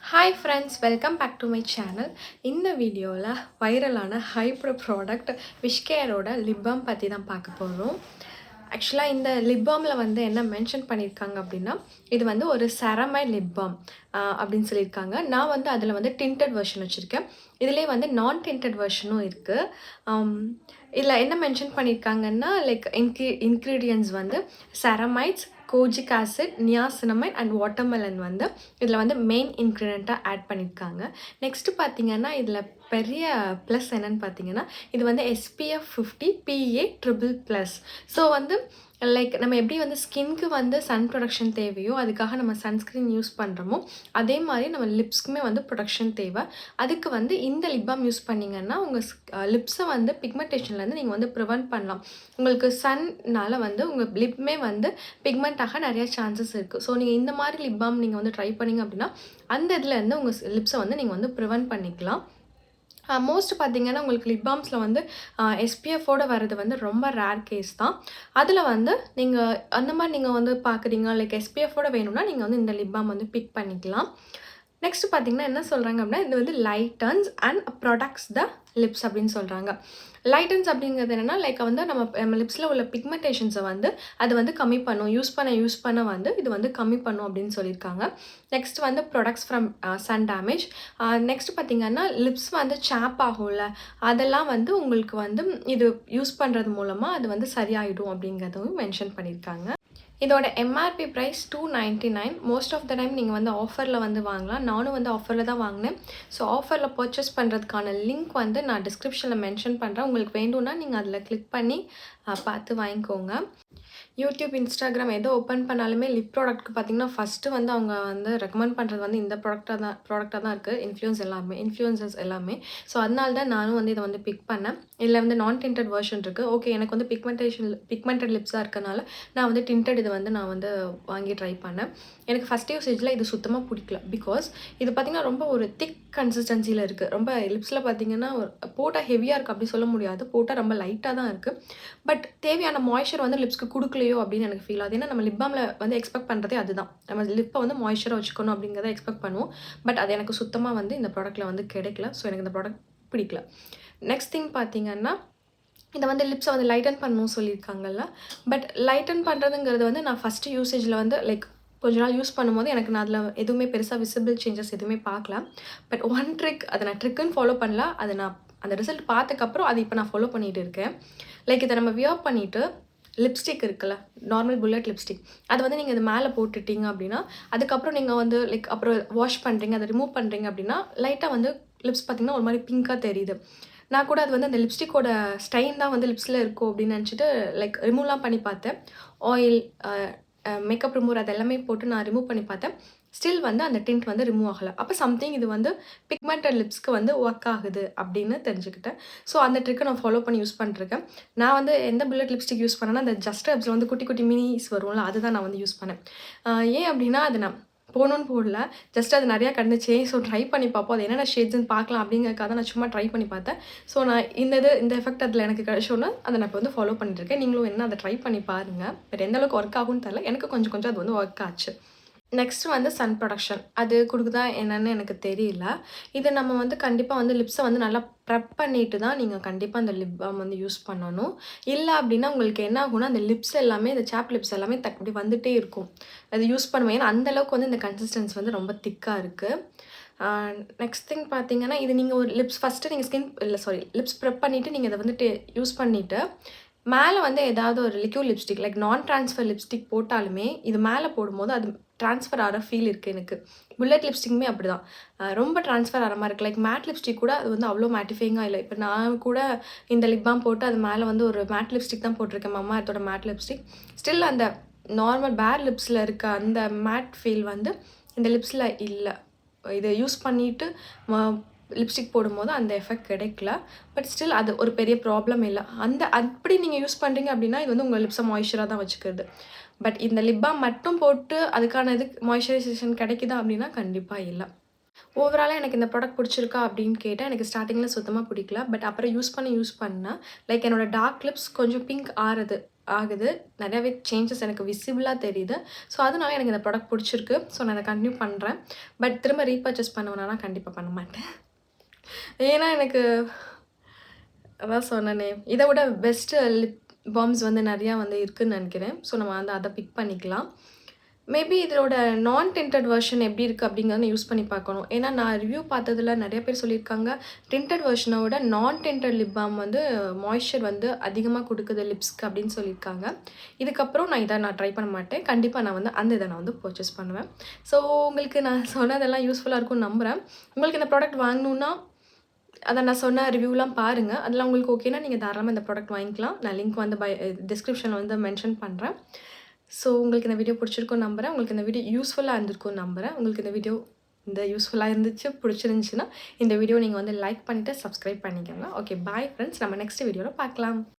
Hi friends, welcome back to my channel. இந்த வீடியோவில் வைரலான ஹைப்ரோ ப்ராடக்ட் விஷ்கேரோட லிப் பாம் பற்றி தான் பார்க்க போகிறோம். ஆக்சுவலாக இந்த லிப் பாமில் வந்து என்ன மென்ஷன் பண்ணியிருக்காங்க அப்படின்னா, இது வந்து ஒரு செரமைட் லிப் பாம் அப்படின்னு சொல்லியிருக்காங்க. நான் வந்து அதில் வந்து டிண்டட் வெர்ஷன் வச்சுருக்கேன். இதுலேயே வந்து நான் டிண்டட் வெர்ஷனும் இருக்குது. இதில் என்ன மென்ஷன் பண்ணியிருக்காங்கன்னா, லைக் இன்க்ரீடியன்ட்ஸ் வந்து ceramides, kojic acid, niacinamide and watermelon வந்து இதில் வந்து மெயின் இன்க்ரீடியண்ட்டாக ஆட் பண்ணியிருக்காங்க. நெக்ஸ்ட்டு பார்த்தீங்கன்னா, இதில் பெரிய ப்ளஸ் என்னென்னு பார்த்தீங்கன்னா, இது வந்து SPF 50 PA +++. ஸோ வந்து லைக் நம்ம எப்படி வந்து ஸ்கின்க்கு வந்து சன் ப்ரொடக்ஷன் தேவையோ, அதுக்காக நம்ம சன்ஸ்க்ரீன் யூஸ் பண்ணுறோமோ, அதே மாதிரி நம்ம லிப்ஸ்க்குமே வந்து ப்ரொடக்ஷன் தேவை. அதுக்கு வந்து இந்த லிப் பாம் யூஸ் பண்ணிங்கன்னா, உங்கள் லிப்ஸை வந்து பிக்மெண்டேஷன்லேருந்து நீங்கள் வந்து ப்ரிவென்ட் பண்ணலாம். உங்களுக்கு சன்னால் வந்து உங்கள் லிப்மே வந்து பிக்மெண்ட் ஆக நிறைய சான்சஸ் இருக்குது. ஸோ நீங்கள் இந்த மாதிரி லிப் பாம் நீங்கள் வந்து ட்ரை பண்ணிங்க அப்படின்னா, அந்த இதுலேருந்து உங்கள் லிப்ஸை வந்து நீங்கள் வந்து ப்ரிவென்ட் பண்ணிக்கலாம். மோஸ்ட் பார்த்தீங்கன்னா, உங்களுக்கு லிப் பாம்ஸில் வந்து SPFோட வர்றது வந்து ரொம்ப ரேர் கேஸ் தான். அதில் வந்து நீங்கள் அந்த மாதிரி நீங்கள் வந்து பார்க்குறீங்க, லைக் SPFோட வேணும்னா நீங்கள் வந்து இந்த லிப் பாம் வந்து பிக் பண்ணிக்கலாம். நெக்ஸ்ட் பார்த்தீங்கன்னா என்ன சொல்கிறாங்க அப்படின்னா, இது வந்து lightens and products the lips அப்படின்னு சொல்கிறாங்க. லைட்டன்ஸ் அப்படிங்கிறது என்னென்னா, லைக் வந்து நம்ம லிப்ஸில் உள்ள பிக்மெண்டேஷன்ஸை வந்து அது வந்து கம்மி பண்ணும். யூஸ் பண்ண வந்து இது வந்து கம்மி பண்ணும் அப்படின்னு சொல்லியிருக்காங்க. நெக்ஸ்ட் வந்து products from sun damage. Next பார்த்தீங்கன்னா, லிப்ஸ் வந்து சாப் ஆகும்ல, அதெல்லாம் வந்து உங்களுக்கு வந்து இது யூஸ் பண்ணுறது மூலமாக அது வந்து சரியாயிடும் அப்படிங்கிறதும் மென்ஷன் பண்ணியிருக்காங்க. இதோட MRP price $299. Most of the time நீங்கள் வந்து ஆஃபரில் வந்து வாங்கலாம். நானும் வந்து ஆஃபரில் தான் வாங்கினேன். ஸோ ஆஃபரில் பர்ச்சேஸ் பண்ணுறதுக்கான லிங்க் வந்து நான் டிஸ்கிரிப்ஷனில் மென்ஷன் பண்ணுறேன். உங்களுக்கு வேண்டும்னா நீங்கள் அதில் கிளிக் பண்ணி பார்த்து வாங்கிக்கோங்க. யூடியூப், இன்ஸ்டாகிராம் எதோ ஓப்பன் பண்ணாலுமே லிப் ப்ராடக்ட்க்கு பார்த்தீங்கன்னா, ஃபஸ்ட்டு வந்து அவங்க வந்து ரெக்கமெண்ட் பண்ணுறது வந்து இந்த ப்ராடக்டாக தான் இருக்குது. இன்ஃப்ளூயன்சர்ஸ் எல்லாமே. ஸோ அதனால தான் நானும் வந்து இதை வந்து பிக் பண்ணேன். இதில் வந்து நான் டிண்டட் வெர்ஷன் இருக்குது. ஓகே, எனக்கு வந்து பிக்மெண்டட் லிப்ஸாக இருக்கனால நான் வந்து டிண்டட் இதை வந்து நான் வந்து வாங்கி ட்ரை பண்ணேன். எனக்கு ஃபஸ்ட் யூசேஜில் இது சுத்தமாக பிடிக்கல. பிகாஸ் இது பார்த்திங்கன்னா ரொம்ப ஒரு திக் கன்சிஸ்டன்சியில் இருக்குது. ரொம்ப லிப்ஸில் பார்த்திங்கன்னா போட்டால் ஹெவியாக இருக்குது அப்படி சொல்ல முடியாது. போட்டால் ரொம்ப லைட்டாக தான் இருக்குது. பட் தேவையான மாய்ஸ்சர் வந்து லிப்ஸ்க்கு கொடுக்கலையோ அப்படின்னு எனக்கு ஃபீல் ஆகுது. ஏன்னா நம்ம லிப் பாமில் வந்து எக்ஸ்பெக்ட் பண்ணுறதே அதுதான். நம்ம லிப்பை வந்து மாய்ஸ்சராக வச்சுக்கணும் அப்படிங்கிறத எக்ஸ்பெக்ட் பண்ணுவோம். பட் அது எனக்கு சுத்தமாக வந்து இந்த ப்ராடக்ட்டில் வந்து கிடைக்கல. ஸோ எனக்கு இந்த ப்ராடக்ட் பிடிக்கல. நெக்ஸ்ட் திங் பார்த்திங்கன்னா, இதை வந்து லிப்ஸை வந்து லைட்டன் பண்ணணும்னு சொல்லியிருக்காங்கல்ல. பட் லைட்டன் பண்ணுறதுங்கிறது வந்து நான் ஃபஸ்ட்டு யூசேஜில் வந்து லைக் கொஞ்ச நாள் யூஸ் பண்ணும்போது எனக்கு நான் அதில் எதுவுமே பெருசாக விசிபிள் சேஞ்சஸ் எதுவுமே பார்க்கல. பட் ஒன் ட்ரிக், அதை நான் ட்ரிக்குன்னு ஃபாலோ பண்ணல. அதை நான் அந்த ரிசல்ட் பார்த்ததுக்கப்புறம் அதை இப்போ நான் ஃபாலோ பண்ணிகிட்டு இருக்கேன். லைக் இதை நம்ம வியர் பண்ணிவிட்டு லிப்ஸ்டிக் இருக்குல்ல, நார்மல் புல்லட் லிப்ஸ்டிக், அதை வந்து நீங்கள் இது மேலே போட்டுட்டீங்க அப்படின்னா, அதுக்கப்புறம் நீங்கள் வந்து லைக் அப்புறம் வாஷ் பண்ணுறீங்க, அதை ரிமூவ் பண்ணுறீங்க அப்படின்னா, லைட்டாக வந்து லிப்ஸ் பார்த்திங்கன்னா ஒரு மாதிரி பிங்காக தெரியுது. நான் கூட அது வந்து அந்த லிப்ஸ்டிக்கோட ஸ்டைன் தான் வந்து லிப்ஸில் இருக்கும் அப்படின்னு நினச்சிட்டு லைக் ரிமூவ்லாம் பண்ணி பார்த்தேன். ஆயில், மேக்கப் ரிமூவர் அது எல்லாமே போட்டு நான் ரிமூவ் பண்ணி பார்த்தேன். ஸ்டில் வந்து அந்த டிண்ட் வந்து ரிமூவ் ஆகலை. அப்போ சம்திங் இது வந்து பிக்மெண்டட் லிப்ஸ்க்கு வந்து ஒர்க் ஆகுது அப்படின்னு தெரிஞ்சுக்கிட்டேன். ஸோ அந்த ட்ரிக்கை நான் ஃபாலோ பண்ணி யூஸ் பண்ணிருக்கேன். நான் வந்து எந்த புல்லட் லிப்ஸ்டிக் யூஸ் பண்ணேன்னா, அந்த ஜஸ்ட் ஹெர்ப்ஸில் வந்து குட்டி குட்டி மினிஸ் வரும்ல, அதுதான் நான் வந்து யூஸ் பண்ணேன். ஏன் அப்படின்னா, அது நான் போகணுன்னு போடல. ஜஸ்ட் அது நிறையா கண்டுச்சு. ஸோ ட்ரை பண்ணி பார்ப்போம். அது என்னென்ன ஷேட்ஸ்ன்னு பார்க்கலாம் அப்படிங்கிறதுக்காக நான் சும்மா ட்ரை பண்ணி பார்த்தேன். ஸோ நான் இந்த எஃபெக்ட் அதில் எனக்கு கிடைச்சோன்னா அதை நான் இப்போ வந்து ஃபாலோ பண்ணிட்டுருக்கேன். நீங்களும் என்ன அதை ட்ரை பண்ணி பாருங்கள். பட் எந்த அளவுக்கு ஒர்க் ஆகும்னு தெரியல. எனக்கு கொஞ்சம் கொஞ்சம் அது வந்து ஒர்க் ஆச்சு. நெக்ஸ்ட்டு வந்து சன் ப்ரொடக்ஷன். அது கொடுக்குதா என்னன்னு எனக்கு தெரியல. இது நம்ம வந்து கண்டிப்பாக வந்து லிப்ஸை வந்து நல்லா ப்ரெப் பண்ணிட்டு தான் நீங்கள் கண்டிப்பாக அந்த லிப் பாம் வந்து யூஸ் பண்ணணும். இல்லை அப்படின்னா உங்களுக்கு என்ன ஆகும்னா, அந்த லிப்ஸ் எல்லாமே, இந்த சாப் லிப்ஸ் எல்லாமே அப்படி வந்துகிட்டே இருக்கும். அது யூஸ் பண்ணுவேன். ஏன்னா அந்தளவுக்கு வந்து இந்த கன்சிஸ்டன்சி வந்து ரொம்ப திக்காக இருக்குது. நெக்ஸ்ட் திங் பார்த்தீங்கன்னா, இது நீங்கள் ஒரு ஃபஸ்ட்டு நீங்கள் லிப்ஸ் ப்ரெப் பண்ணிவிட்டு நீங்கள் இதை வந்துட்டு யூஸ் பண்ணிவிட்டு மேலே வந்து ஏதாவது ஒரு லிக்விட் லிப்ஸ்டிக் லைக் நான் ட்ரான்ஸ்ஃபர் லிப்ஸ்டிக் போட்டாலுமே இது மேலே போடும்போது அது ட்ரான்ஸ்ஃபர் ஆகிற ஃபீல் இருக்குது எனக்கு. புல்லட் லிப்ஸ்டிக்குமே அப்படி தான். ரொம்ப ட்ரான்ஸ்ஃபர் ஆகிற மாதிரி இருக்குது. லைக் மேட் லிப்ஸ்டிக் கூட அது வந்து அவ்வளோ மேட்டிஃபைங்காக இல்லை. இப்போ நான் கூட இந்த லிப் பாம் போட்டு அது மேலே வந்து ஒரு மேட் லிப்ஸ்டிக் தான் போட்டிருக்கேன். மம்மா எர்த்தோட மேட் லிப்ஸ்டிக். ஸ்டில் அந்த நார்மல் பேர் லிப்ஸில் இருக்க அந்த மேட் ஃபீல் வந்து இந்த லிப்ஸில் இல்லை. இதை யூஸ் பண்ணிவிட்டு லிப்ஸ்டிக் போடும்போது அந்த எஃபெக்ட் கிடைக்கல. பட் ஸ்டில் அது ஒரு பெரிய ப்ராப்ளம் இல்லை. அப்படி நீங்கள் யூஸ் பண்ணுறீங்க அப்படின்னா, இது வந்து உங்கள் லிப்ஸை மாய்ஸ்சராக தான் வச்சுக்கிறது. பட் இந்த லிப் பாம் மட்டும் போட்டு அதுக்கான மாய்ஸ்சரைசேஷன் கிடைக்குதா அப்படின்னா கண்டிப்பாக இல்லை. ஓவராலா எனக்கு இந்த ப்ராடக்ட் பிடிச்சிருக்கா அப்படின்னு கேட்டா, எனக்கு ஸ்டார்ட்டிங்ல சுத்தமா பிடிக்கல. பட் அப்புறம் யூஸ் பண்ணா, லைக் என்னோட டார்க் லிப்ஸ் கொஞ்சம் பிங்க் ஆகுது. நெறையாவே சேஞ்சஸ் எனக்கு விசிபிளா தெரியுது. ஸோ, அதனால எனக்கு இந்த ப்ராடக்ட் பிடிச்சிருக்கு. ஸோ, நான் அத கன்டின்யூ பண்றேன். பட் திரும்ப ரீபர்ச்சேஸ் பண்ணுவேனானா கண்டிப்பா பண்ண மாட்டேன். ஏன்னா எனக்கு அதான் சொன்னேனே, இத விட பெஸ்ட் லிப் பால்ம்ஸ் வந்து நெறையா வந்து இருக்குன்னு நெனைக்கிறேன். ஸோ, நம்ம வந்து அத பிக் பண்ணிக்கலாம். மேபி இதோட நான் டின்டட் வெர்ஷன் எப்படி இருக்கு அப்படிங்கிறத யூஸ் பண்ணி பார்க்கணும். ஏன்னா நான் ரிவ்யூ பார்த்ததுல நெறைய பேர் சொல்லியிருக்காங்க, டின்டட் வெர்ஷன விட நான் டின்டட் லிப் பால்ம் வந்து மாய்ஸ்சர் வந்து அதிகமா குடுக்குது லிப்ஸ்க்கு அப்படின்னு சொல்லியிருக்காங்க. இதுக்கப்புறம் நான் ட்ரை பண்ண மாட்டேன். கண்டிப்பா நான் வந்து இத நான் வந்து பர்ச்சேஸ் பண்ணுவேன். ஸோ உங்களுக்கு நான் சொன்னதெல்லாம் யூஸ்ஃபுல்லா இருக்கும்னு நம்புறேன். உங்களுக்கு இந்த ப்ராடக்ட் வாங்கணும்னா, அத நான் சொன்ன ரிவ்யூலாம் பாருங்க. அதெல்லாம் உங்களுக்கு ஓகேனா நீங்க தாராளமா இந்த ப்ராடக்ட் வாங்கிக்கலாம். நான் லிங்க் வந்து டிஸ்கிரிப்ஷன்ல வந்து மென்ஷன் பண்றேன். ஸோ உங்களுக்கு இந்த வீடியோ பிடிச்சிருக்கும்னு நம்புறேன். உங்களுக்கு இந்த வீடியோ யூஸ்ஃபுல்லா இருந்திருக்கும்னு நம்புறேன். உங்களுக்கு இந்த யூஸ்ஃபுல்லா இருந்துச்சு, பிடிச்சிருந்துச்சுன்னா, இந்த வீடியோ நீங்க வந்து லைக் பண்ணிட்டு சப்ஸ்கிரைப் பண்ணிக்கோங்க. Okay bye friends. நம்ம நெக்ஸ்ட் வீடியோல பார்க்கலாம்.